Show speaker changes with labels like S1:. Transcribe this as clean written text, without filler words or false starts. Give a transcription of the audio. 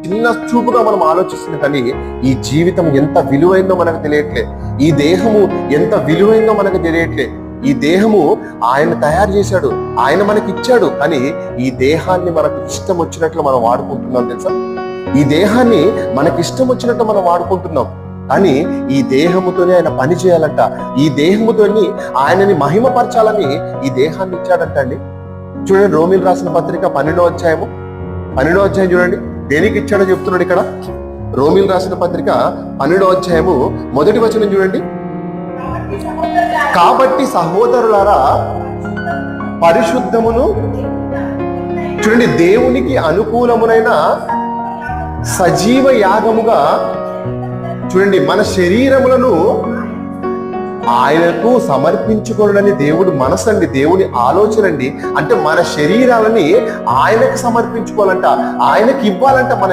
S1: చిన్న చూపుగా మనం ఆలోచిస్తుంది, కానీ ఈ జీవితం ఎంత విలువైందో మనకు తెలియట్లేదు. ఈ దేహము ఎంత విలువైందో మనకు తెలియట్లేదు. ఈ దేహము ఆయన తయారు చేశాడు, ఆయన మనకి ఇచ్చాడు, కానీ ఈ దేహాన్ని మనకు ఇష్టం వచ్చినట్లు మనం వాడుకుంటున్నాం తెలుసా. ఈ దేహాన్ని మనకి ఇష్టం వచ్చినట్టు మనం వాడుకుంటున్నాం, కానీ ఈ దేహముతోనే ఆయన పని చేయాలంట. ఈ దేహముతోని ఆయనని మహిమపరచాలని ఈ దేహాన్ని ఇచ్చాడంట అండి. చూడండి, రోమీలు రాసిన పత్రిక 12వ అధ్యాయం చూడండి, దేనికి ఇచ్చాడో చెప్తున్నాడు ఇక్కడ. రోమీలు రాసిన పత్రిక 12వ అధ్యాయము 1వ వచనం చూడండి. కాబట్టి సహోదరులారా, పరిశుద్ధమును చూడండి, దేవునికి అనుకూలమునైన సజీవ యాగముగా చూడండి మన శరీరములను ఆయనకు సమర్పించుకోవాలని దేవుడు మనసు అండి, దేవుని ఆలోచన అండి. అంటే మన శరీరాలని ఆయనకు సమర్పించుకోవాలంట, ఆయనకి ఇవ్వాలంట. మన